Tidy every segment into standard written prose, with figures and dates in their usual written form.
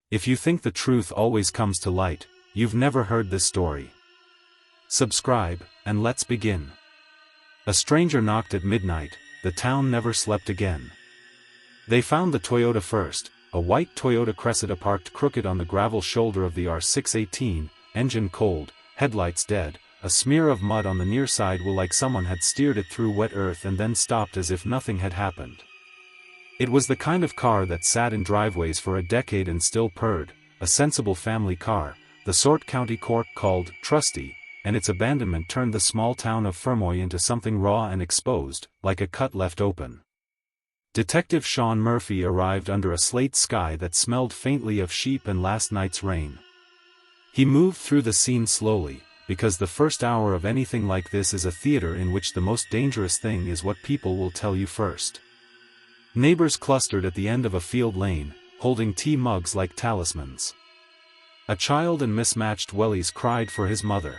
If you think the truth always comes to light, you've never heard this story. Subscribe, and let's begin. A stranger knocked at midnight. The town never slept again. They found the Toyota first, a white Toyota Cressida parked crooked on the gravel shoulder of the R618, engine cold, headlights dead, a smear of mud on the near side like someone had steered it through wet earth and then stopped as if nothing had happened. It was the kind of car that sat in driveways for a decade and still purred, a sensible family car, the sort County Cork called trusty, and its abandonment turned the small town of Fermoy into something raw and exposed, like a cut left open. Detective Sean Murphy arrived under a slate sky that smelled faintly of sheep and last night's rain. He moved through the scene slowly, because the first hour of anything like this is a theater in which the most dangerous thing is what people will tell you first. Neighbors clustered at the end of a field lane, holding tea mugs like talismans. A child in mismatched wellies cried for his mother.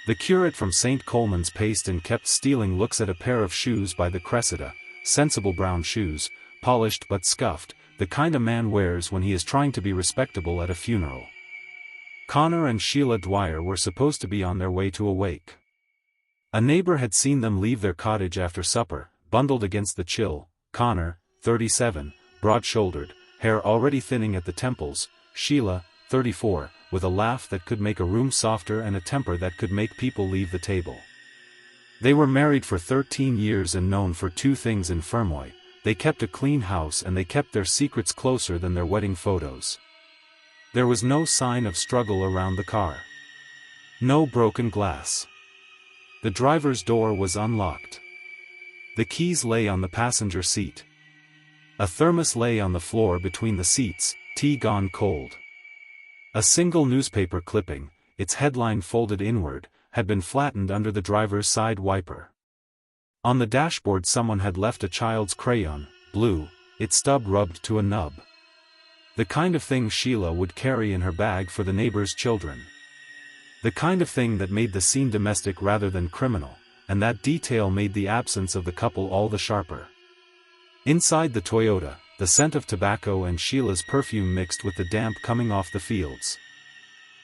The curate from St. Coleman's paced and kept stealing looks at a pair of shoes by the Cressida, sensible brown shoes, polished but scuffed, the kind a man wears when he is trying to be respectable at a funeral. Conor and Sheila Dwyer were supposed to be on their way to a wake. A neighbor had seen them leave their cottage after supper, bundled against the chill. Conor, 37, broad-shouldered, hair already thinning at the temples, Sheila, 34, with a laugh that could make a room softer and a temper that could make people leave the table. They were married for 13 years and known for two things in Fermoy: they kept a clean house and they kept their secrets closer than their wedding photos. There was no sign of struggle around the car. No broken glass. The driver's door was unlocked. The keys lay on the passenger seat. A thermos lay on the floor between the seats, tea gone cold. A single newspaper clipping, its headline folded inward, had been flattened under the driver's side wiper. On the dashboard someone had left a child's crayon, blue, its stub rubbed to a nub. The kind of thing Sheila would carry in her bag for the neighbor's children. The kind of thing that made the scene domestic rather than criminal, and that detail made the absence of the couple all the sharper. Inside the Toyota, the scent of tobacco and Sheila's perfume mixed with the damp coming off the fields.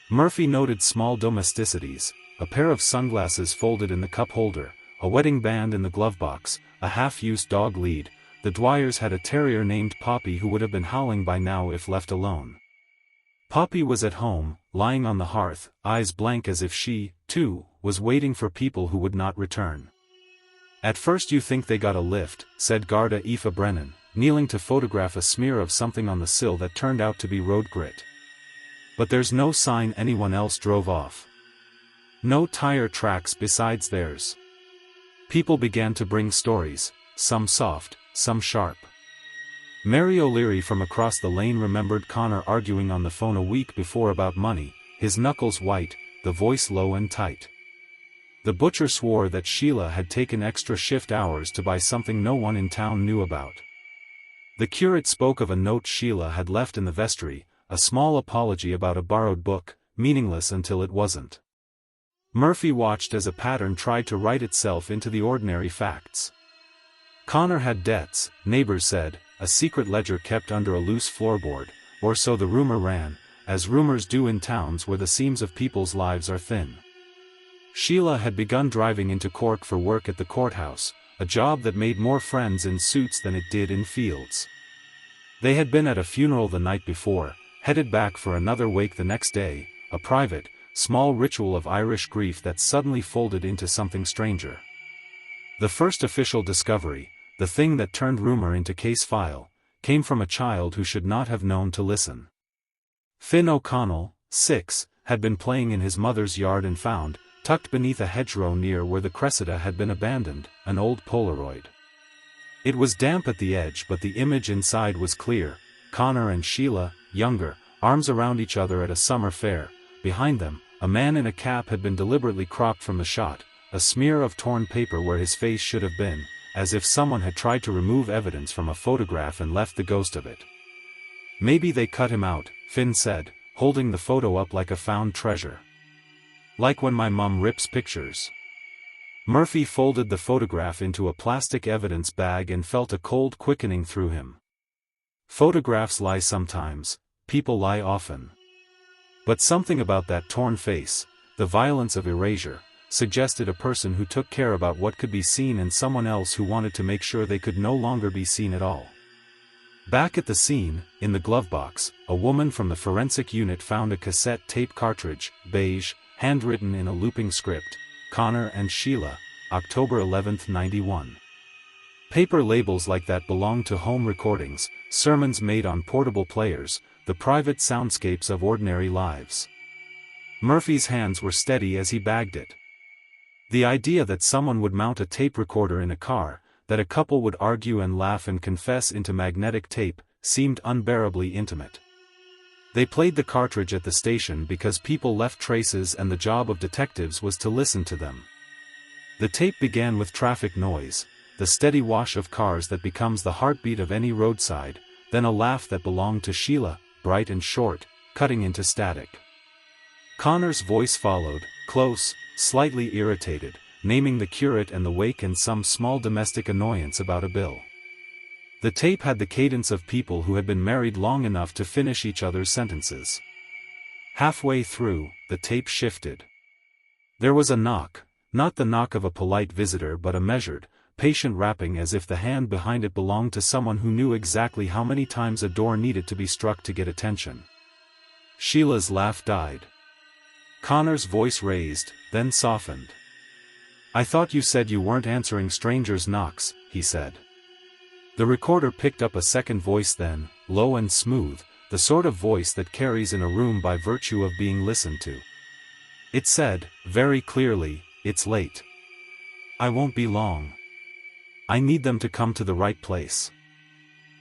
Murphy noted small domesticities: a pair of sunglasses folded in the cup holder, a wedding band in the glove box, a half-used dog lead. The Dwyers had a terrier named Poppy who would have been howling by now if left alone. Poppy was at home, lying on the hearth, eyes blank as if she, too, was waiting for people who would not return. "At first you think they got a lift," said Garda Aoife Brennan, kneeling to photograph a smear of something on the sill that turned out to be road grit. "But there's no sign anyone else drove off. No tire tracks besides theirs." People began to bring stories, some soft, some sharp. Mary O'Leary from across the lane remembered Conor arguing on the phone a week before about money, his knuckles white, the voice low and tight. The butcher swore that Sheila had taken extra shift hours to buy something no one in town knew about. The curate spoke of a note Sheila had left in the vestry, a small apology about a borrowed book, meaningless until it wasn't. Murphy watched as a pattern tried to write itself into the ordinary facts. Conor had debts, neighbors said, a secret ledger kept under a loose floorboard, or so the rumor ran, as rumors do in towns where the seams of people's lives are thin. Sheila had begun driving into Cork for work at the courthouse, a job that made more friends in suits than it did in fields. They had been at a funeral the night before, headed back for another wake the next day, a private, small ritual of Irish grief that suddenly folded into something stranger. The first official discovery, the thing that turned rumor into case file, came from a child who should not have known to listen. Finn O'Connell, 6, had been playing in his mother's yard and found, tucked beneath a hedgerow near where the Cressida had been abandoned, an old Polaroid. It was damp at the edge but the image inside was clear: Conor and Sheila, younger, arms around each other at a summer fair. Behind them, a man in a cap had been deliberately cropped from the shot, a smear of torn paper where his face should have been, as if someone had tried to remove evidence from a photograph and left the ghost of it. "Maybe they cut him out," Finn said, holding the photo up like a found treasure. "Like when my mum rips pictures." Murphy folded the photograph into a plastic evidence bag and felt a cold quickening through him. Photographs lie sometimes, people lie often. But something about that torn face, the violence of erasure, suggested a person who took care about what could be seen and someone else who wanted to make sure they could no longer be seen at all. Back at the scene, in the glove box, a woman from the forensic unit found a cassette tape cartridge, beige, handwritten in a looping script, Conor and Sheila, October 11, 91. Paper labels like that belong to home recordings, sermons made on portable players, the private soundscapes of ordinary lives. Murphy's hands were steady as he bagged it. The idea that someone would mount a tape recorder in a car, that a couple would argue and laugh and confess into magnetic tape, seemed unbearably intimate. They played the cartridge at the station because people left traces and the job of detectives was to listen to them. The tape began with traffic noise, the steady wash of cars that becomes the heartbeat of any roadside, then a laugh that belonged to Sheila, bright and short, cutting into static. Conor's voice followed, close, slightly irritated, naming the curate and the wake and some small domestic annoyance about a bill. The tape had the cadence of people who had been married long enough to finish each other's sentences. Halfway through, the tape shifted. There was a knock, not the knock of a polite visitor but a measured, patient rapping as if the hand behind it belonged to someone who knew exactly how many times a door needed to be struck to get attention. Sheila's laugh died. Conor's voice raised, then softened. "I thought you said you weren't answering strangers' knocks," he said. The recorder picked up a second voice then, low and smooth, the sort of voice that carries in a room by virtue of being listened to. It said, very clearly, "It's late. I won't be long. I need them to come to the right place."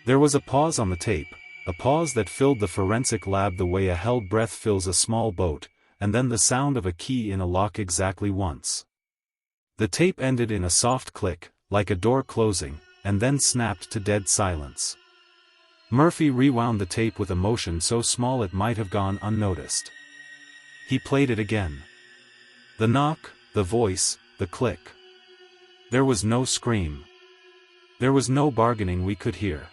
There was a pause on the tape, a pause that filled the forensic lab the way a held breath fills a small boat, and then the sound of a key in a lock exactly once. The tape ended in a soft click, like a door closing, and then snapped to dead silence. Murphy rewound the tape with a motion so small it might have gone unnoticed. He played it again. The knock, the voice, the click. There was no scream. There was no bargaining we could hear.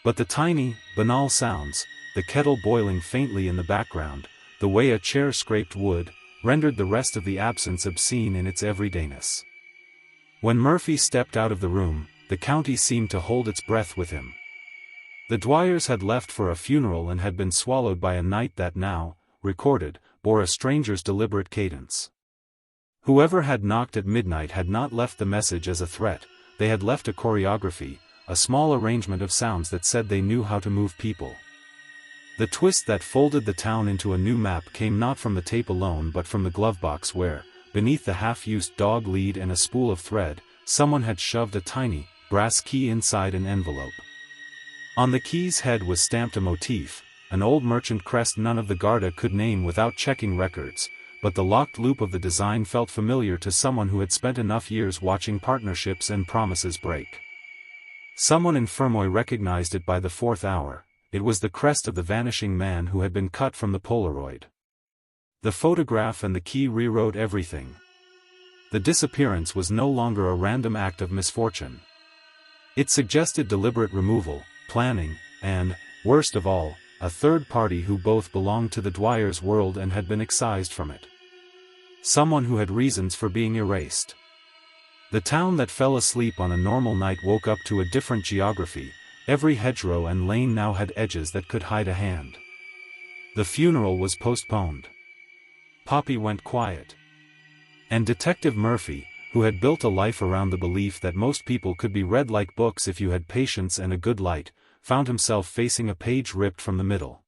But the tiny, banal sounds, the kettle boiling faintly in the background, the way a chair scraped wood, rendered the rest of the absence obscene in its everydayness. When Murphy stepped out of the room, the county seemed to hold its breath with him. The Dwyers had left for a funeral and had been swallowed by a night that now, recorded, bore a stranger's deliberate cadence. Whoever had knocked at midnight had not left the message as a threat, they had left a choreography, a small arrangement of sounds that said they knew how to move people. The twist that folded the town into a new map came not from the tape alone but from the glove box where, beneath the half-used dog lead and a spool of thread, someone had shoved a tiny, brass key inside an envelope. On the key's head was stamped a motif, an old merchant crest none of the Garda could name without checking records, but the locked loop of the design felt familiar to someone who had spent enough years watching partnerships and promises break. Someone in Fermoy recognized it by the fourth hour. It was the crest of the vanishing man who had been cut from the Polaroid. The photograph and the key rewrote everything. The disappearance was no longer a random act of misfortune. It suggested deliberate removal, planning, and, worst of all, a third party who both belonged to the Dwyer's world and had been excised from it. Someone who had reasons for being erased. The town that fell asleep on a normal night woke up to a different geography. Every hedgerow and lane now had edges that could hide a hand. The funeral was postponed. Poppy went quiet. And Detective Murphy, who had built a life around the belief that most people could be read like books if you had patience and a good light, found himself facing a page ripped from the middle.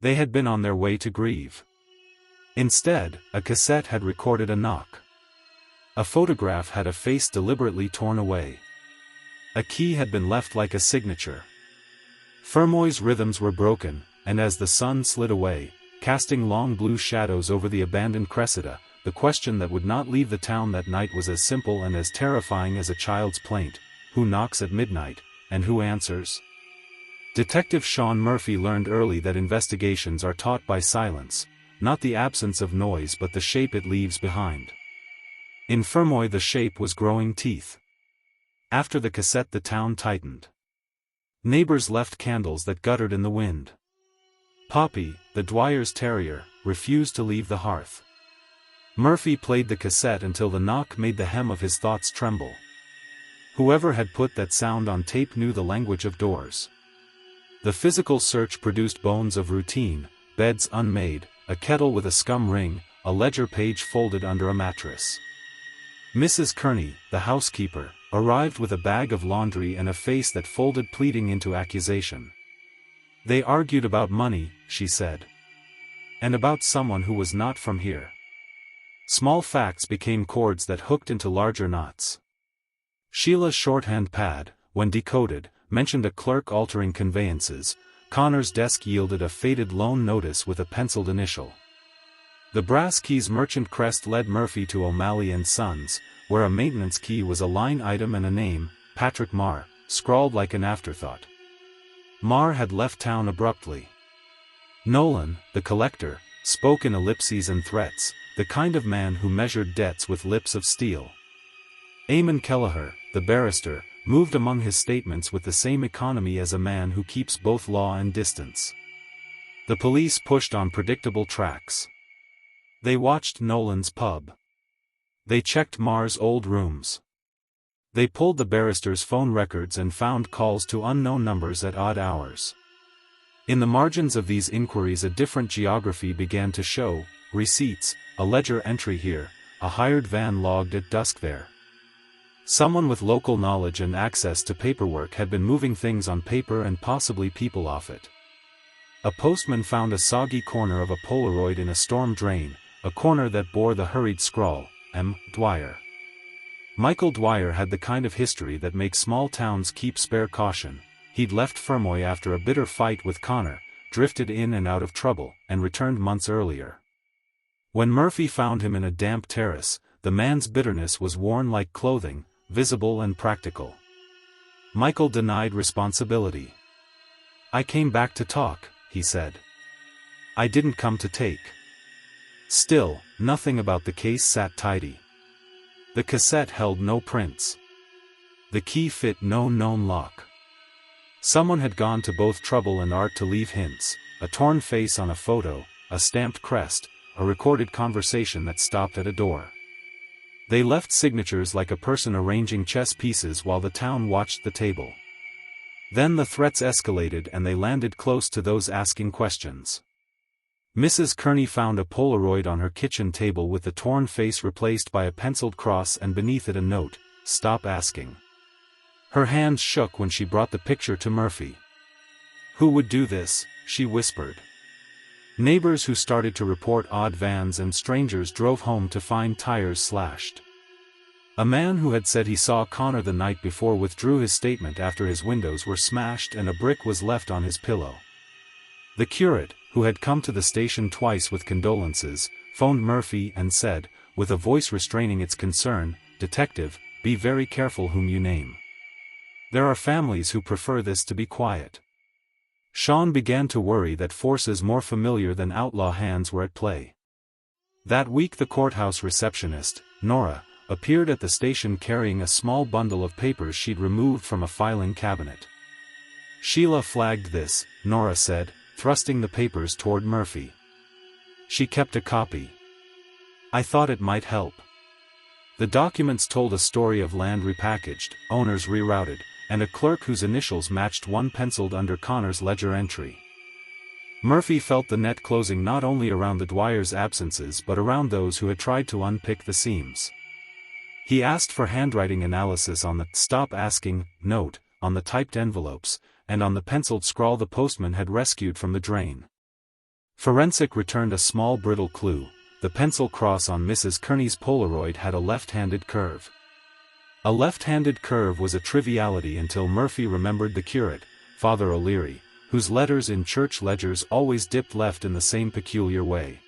They had been on their way to grieve. Instead, a cassette had recorded a knock. A photograph had a face deliberately torn away. A key had been left like a signature. Fermoy's rhythms were broken, and as the sun slid away, casting long blue shadows over the abandoned Cressida, the question that would not leave the town that night was as simple and as terrifying as a child's plaint: who knocks at midnight, and who answers? Detective Sean Murphy learned early that investigations are taught by silence, not the absence of noise but the shape it leaves behind. In Fermoy the shape was growing teeth. After the cassette the town tightened. Neighbors left candles that guttered in the wind. Poppy, the Dwyer's terrier, refused to leave the hearth. Murphy played the cassette until the knock made the hem of his thoughts tremble. Whoever had put that sound on tape knew the language of doors. The physical search produced bones of routine, beds unmade, a kettle with a scum ring, a ledger page folded under a mattress. Mrs. Kearney, the housekeeper, arrived with a bag of laundry and a face that folded pleading into accusation. They argued about money, she said. And about someone who was not from here. Small facts became cords that hooked into larger knots. Sheila's shorthand pad, when decoded, mentioned a clerk altering conveyances. Conor's desk yielded a faded loan notice with a penciled initial. The brass key's merchant crest led Murphy to O'Malley and Sons, where a maintenance key was a line item and a name, Patrick Marr, scrawled like an afterthought. Marr had left town abruptly. Nolan, the collector, spoke in ellipses and threats, the kind of man who measured debts with lips of steel. Eamon Kelleher, the barrister, moved among his statements with the same economy as a man who keeps both law and distance. The police pushed on predictable tracks. They watched Nolan's pub. They checked Marr's old rooms. They pulled the barrister's phone records and found calls to unknown numbers at odd hours. In the margins of these inquiries a different geography began to show: receipts, a ledger entry here, a hired van logged at dusk there. Someone with local knowledge and access to paperwork had been moving things on paper and possibly people off it. A postman found a soggy corner of a Polaroid in a storm drain, a corner that bore the hurried scrawl, M. Dwyer. Michael Dwyer had the kind of history that makes small towns keep spare caution. He'd left Fermoy after a bitter fight with Conor, drifted in and out of trouble, and returned months earlier. When Murphy found him in a damp terrace, the man's bitterness was worn like clothing, visible and practical. Michael denied responsibility. "I came back to talk," he said. "I didn't come to take." Still, nothing about the case sat tidy. The cassette held no prints. The key fit no known lock. Someone had gone to both trouble and art to leave hints: a torn face on a photo, a stamped crest, a recorded conversation that stopped at a door. They left signatures like a person arranging chess pieces while the town watched the table. Then the threats escalated and they landed close to those asking questions. Mrs. Kearney found a Polaroid on her kitchen table with the torn face replaced by a penciled cross and beneath it a note: "Stop asking." Her hands shook when she brought the picture to Murphy. "Who would do this?" she whispered. Neighbors who started to report odd vans and strangers drove home to find tires slashed. A man who had said he saw Conor the night before withdrew his statement after his windows were smashed and a brick was left on his pillow. The curate, who had come to the station twice with condolences, phoned Murphy and said, with a voice restraining its concern, "Detective, be very careful whom you name. There are families who prefer this to be quiet." Sean began to worry that forces more familiar than outlaw hands were at play. That week the courthouse receptionist, Nora, appeared at the station carrying a small bundle of papers she'd removed from a filing cabinet. "Sheila flagged this," Nora said, thrusting the papers toward Murphy. "She kept a copy. I thought it might help." The documents told a story of land repackaged, owners rerouted, and a clerk whose initials matched one penciled under Conor's ledger entry. Murphy felt the net closing not only around the Dwyer's absences but around those who had tried to unpick the seams. He asked for handwriting analysis on the "Stop Asking" note, on the typed envelopes, and on the penciled scrawl the postman had rescued from the drain. Forensic returned a small brittle clue: the pencil cross on Mrs. Kearney's Polaroid had a left-handed curve. A left-handed curve was a triviality until Murphy remembered the curate, Father O'Leary, whose letters in church ledgers always dipped left in the same peculiar way.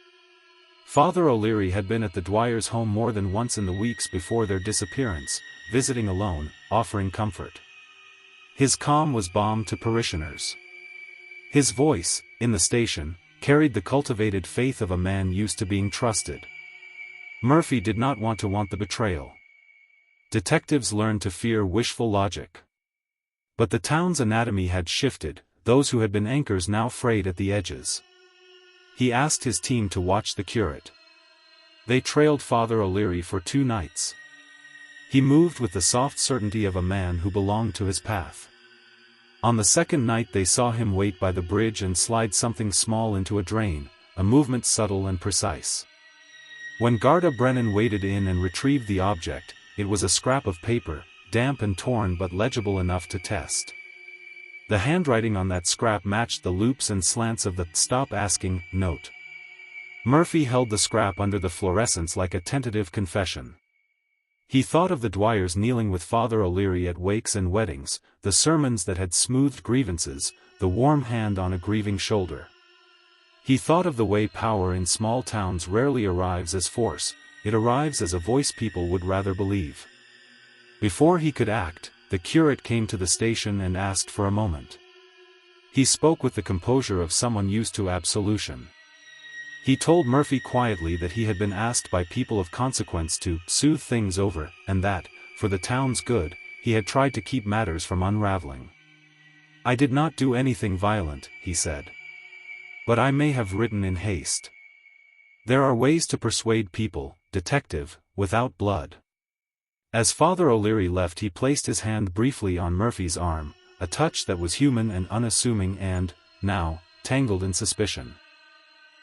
Father O'Leary had been at the Dwyer's home more than once in the weeks before their disappearance, visiting alone, offering comfort. His calm was balm to parishioners. His voice, in the station, carried the cultivated faith of a man used to being trusted. Murphy did not want the betrayal. Detectives learned to fear wishful logic. But the town's anatomy had shifted, those who had been anchors now frayed at the edges. He asked his team to watch the curate. They trailed Father O'Leary for 2 nights. He moved with the soft certainty of a man who belonged to his path. On the 2nd night they saw him wait by the bridge and slide something small into a drain, a movement subtle and precise. When Garda Brennan waded in and retrieved the object, it was a scrap of paper, damp and torn but legible enough to test. The handwriting on that scrap matched the loops and slants of the "Stop Asking" note. Murphy held the scrap under the fluorescence like a tentative confession. He thought of the Dwyers kneeling with Father O'Leary at wakes and weddings, the sermons that had smoothed grievances, the warm hand on a grieving shoulder. He thought of the way power in small towns rarely arrives as force, it arrives as a voice people would rather believe. Before he could act, the curate came to the station and asked for a moment. He spoke with the composure of someone used to absolution. He told Murphy quietly that he had been asked by people of consequence to soothe things over, and that, for the town's good, he had tried to keep matters from unraveling. "I did not do anything violent," he said. "But I may have written in haste. There are ways to persuade people, detective, without blood." As Father O'Leary left he placed his hand briefly on Murphy's arm, a touch that was human and unassuming and, now, tangled in suspicion.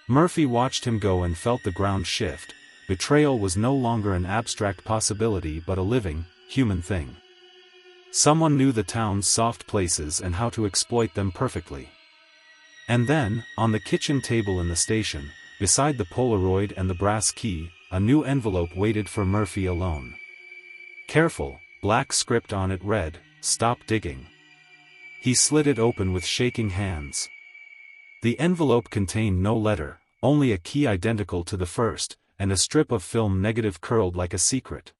Murphy watched him go and felt the ground shift. Betrayal was no longer an abstract possibility but a living, human thing. Someone knew the town's soft places and how to exploit them perfectly. And then, on the kitchen table in the station, beside the Polaroid and the brass key, a new envelope waited for Murphy alone. Careful, black script on it read, "Stop digging." He slid it open with shaking hands. The envelope contained no letter, only a key identical to the first, and a strip of film negative curled like a secret.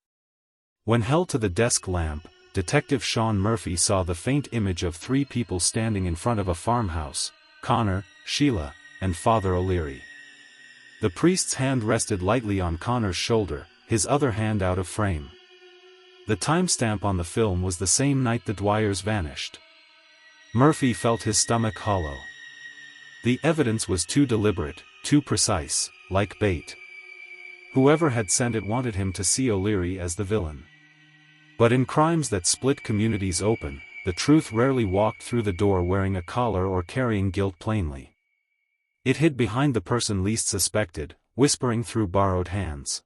When held to the desk lamp, Detective Sean Murphy saw the faint image of 3 people standing in front of a farmhouse: Conor, Sheila, and Father O'Leary. The priest's hand rested lightly on Conor's shoulder, his other hand out of frame. The timestamp on the film was the same night the Dwyers vanished. Murphy felt his stomach hollow. The evidence was too deliberate, too precise, like bait. Whoever had sent it wanted him to see O'Leary as the villain. But in crimes that split communities open, the truth rarely walked through the door wearing a collar or carrying guilt plainly. It hid behind the person least suspected, whispering through borrowed hands.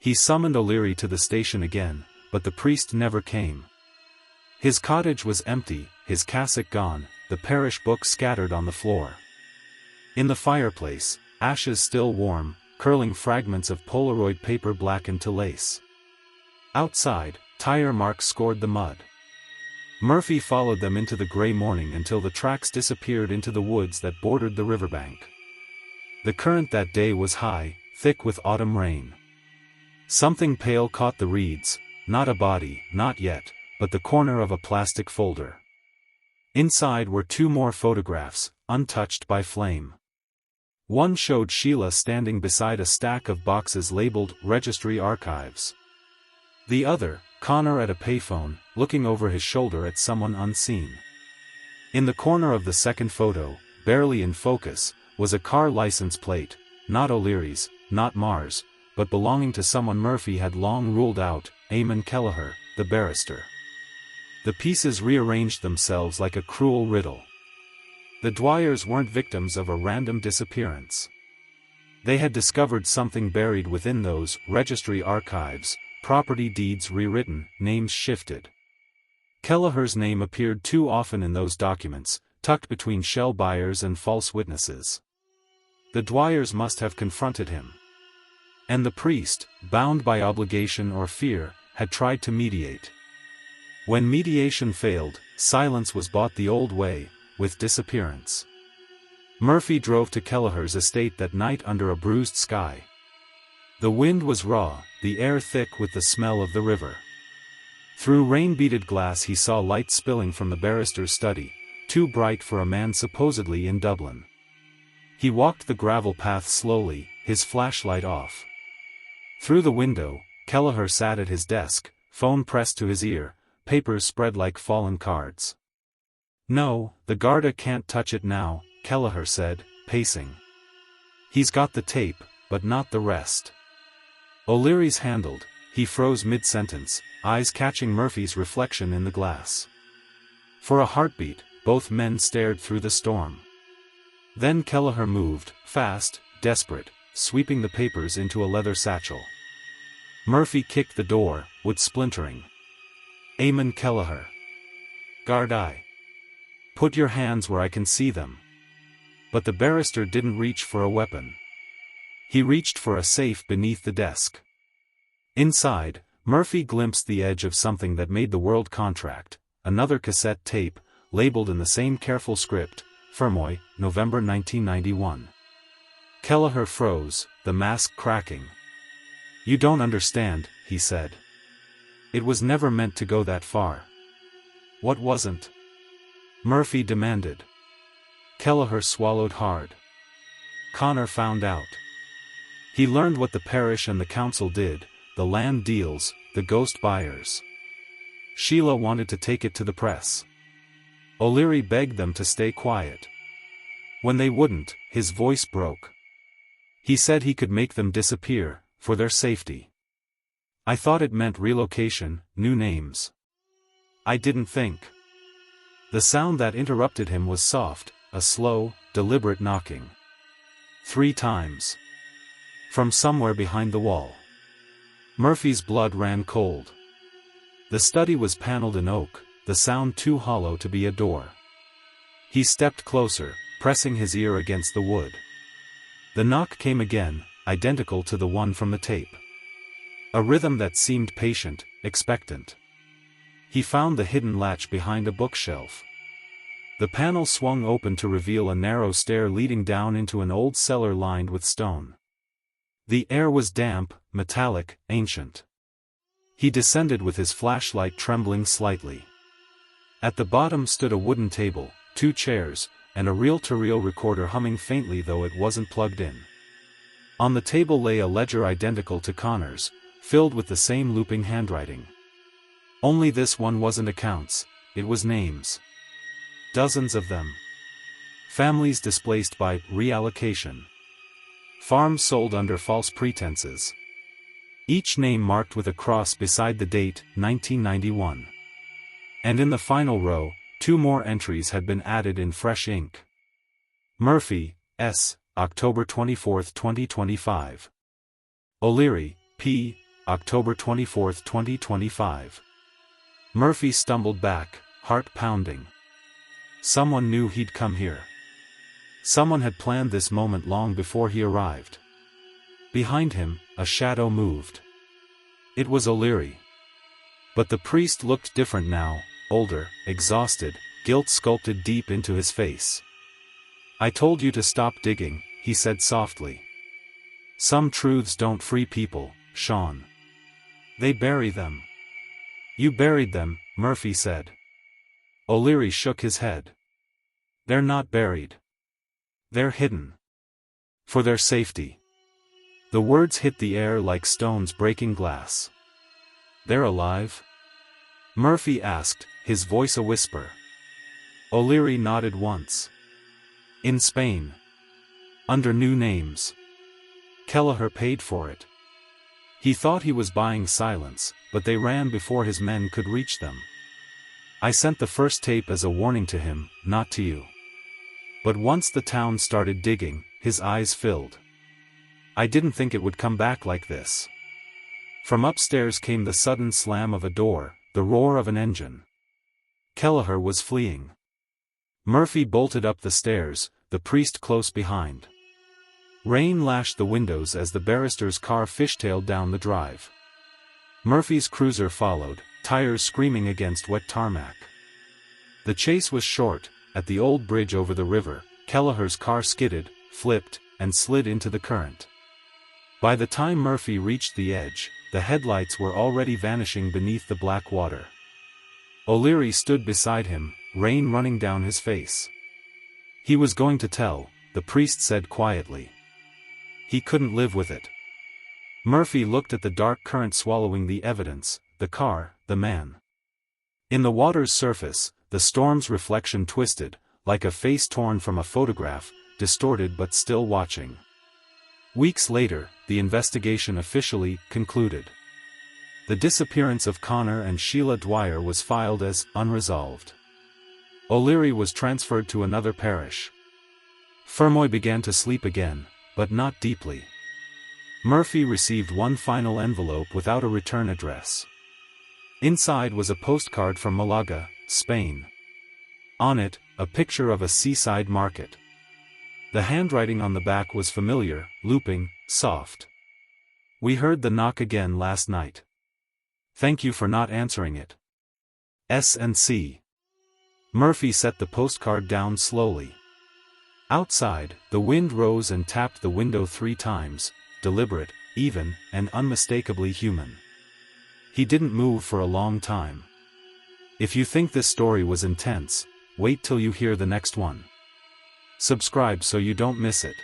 He summoned O'Leary to the station again, but the priest never came. His cottage was empty, his cassock gone, the parish book scattered on the floor. In the fireplace, ashes still warm, curling fragments of Polaroid paper blackened to lace. Outside, tire marks scored the mud. Murphy followed them into the gray morning until the tracks disappeared into the woods that bordered the riverbank. The current that day was high, thick with autumn rain. Something pale caught the reeds, not a body, not yet, but the corner of a plastic folder. Inside were 2 more photographs, untouched by flame. One showed Sheila standing beside a stack of boxes labeled "Registry Archives." The other, Conor at a payphone, looking over his shoulder at someone unseen. In the corner of the second photo, barely in focus, was a car license plate, not O'Leary's, not Mars, but belonging to someone Murphy had long ruled out, Eamon Kelleher, the barrister. The pieces rearranged themselves like a cruel riddle. The Dwyers weren't victims of a random disappearance. They had discovered something buried within those registry archives, property deeds rewritten, names shifted. Kelleher's name appeared too often in those documents, tucked between shell buyers and false witnesses. The Dwyers must have confronted him. And the priest, bound by obligation or fear, had tried to mediate. When mediation failed, silence was bought the old way, with disappearance. Murphy drove to Kelleher's estate that night under a bruised sky. The wind was raw, the air thick with the smell of the river. Through rain-beaded glass he saw light spilling from the barrister's study, too bright for a man supposedly in Dublin. He walked the gravel path slowly, his flashlight off. Through the window, Kelleher sat at his desk, phone pressed to his ear, papers spread like fallen cards. "No, the Garda can't touch it now," Kelleher said, pacing. He's got the tape, but not the rest. O'Leary's handled, he froze mid-sentence, eyes catching Murphy's reflection in the glass. For a heartbeat, both men stared through the storm. Then Kelleher moved, fast, desperate, sweeping the papers into a leather satchel. Murphy kicked the door, wood splintering. "Amen, Kelleher. Guard eye. Put your hands where I can see them." But the barrister didn't reach for a weapon. He reached for a safe beneath the desk. Inside, Murphy glimpsed the edge of something that made the world contract, another cassette tape, labeled in the same careful script, Fermoy, November 1991. Kelleher froze, the mask cracking. "You don't understand," he said. "It was never meant to go that far." "What wasn't?" Murphy demanded. Kelleher swallowed hard. "Conor found out. He learned what the parish and the council did, the land deals, the ghost buyers. Sheila wanted to take it to the press. O'Leary begged them to stay quiet. When they wouldn't, his voice broke. He said he could make them disappear, for their safety. I thought it meant relocation, new names. I didn't think." The sound that interrupted him was soft, a slow, deliberate knocking. 3 times. From somewhere behind the wall. Murphy's blood ran cold. The study was paneled in oak, the sound too hollow to be a door. He stepped closer, pressing his ear against the wood. The knock came again, identical to the one from the tape. A rhythm that seemed patient, expectant. He found the hidden latch behind a bookshelf. The panel swung open to reveal a narrow stair leading down into an old cellar lined with stone. The air was damp, metallic, ancient. He descended with his flashlight trembling slightly. At the bottom stood a wooden table, 2 chairs, and a reel-to-reel recorder humming faintly though it wasn't plugged in. On the table lay a ledger identical to Conor's, filled with the same looping handwriting. Only this one wasn't accounts, it was names. Dozens of them. Families displaced by reallocation. Farms sold under false pretenses. Each name marked with a cross beside the date, 1991. And in the final row, 2 more entries had been added in fresh ink. Murphy, S., October 24, 2025. O'Leary, P., October 24, 2025. Murphy stumbled back, heart pounding. Someone knew he'd come here. Someone had planned this moment long before he arrived. Behind him, a shadow moved. It was O'Leary. But the priest looked different now, older, exhausted, guilt sculpted deep into his face. "I told you to stop digging," he said softly. "Some truths don't free people, Sean. They bury them." "You buried them," Murphy said. O'Leary shook his head. "They're not buried. They're hidden. For their safety." The words hit the air like stones breaking glass. "They're alive?" Murphy asked, his voice a whisper. O'Leary nodded once. "In Spain. Under new names. Kelleher paid for it. He thought he was buying silence, but they ran before his men could reach them. I sent the first tape as a warning to him, not to you. But once the town started digging, his eyes filled. I didn't think it would come back like this." From upstairs came the sudden slam of a door, the roar of an engine. Kelleher was fleeing. Murphy bolted up the stairs, the priest close behind. Rain lashed the windows as the barrister's car fishtailed down the drive. Murphy's cruiser followed, tires screaming against wet tarmac. The chase was short. At the old bridge over the river, Kelleher's car skidded, flipped, and slid into the current. By the time Murphy reached the edge, the headlights were already vanishing beneath the black water. O'Leary stood beside him, rain running down his face. He was going to tell, the priest said quietly. He couldn't live with it. Murphy looked at the dark current swallowing the evidence, the car, the man. In the water's surface, the storm's reflection twisted, like a face torn from a photograph, distorted but still watching. Weeks later, the investigation officially concluded. The disappearance of Conor and Sheila Dwyer was filed as unresolved. O'Leary was transferred to another parish. Fermoy began to sleep again, but not deeply. Murphy received one final envelope without a return address. Inside was a postcard from Malaga, Spain. On it, a picture of a seaside market. The handwriting on the back was familiar, looping, soft. "We heard the knock again last night. Thank you for not answering it. S&C." Murphy set the postcard down slowly. Outside, the wind rose and tapped the window 3 times, deliberate, even, and unmistakably human. He didn't move for a long time. If you think this story was intense, wait till you hear the next one. Subscribe so you don't miss it.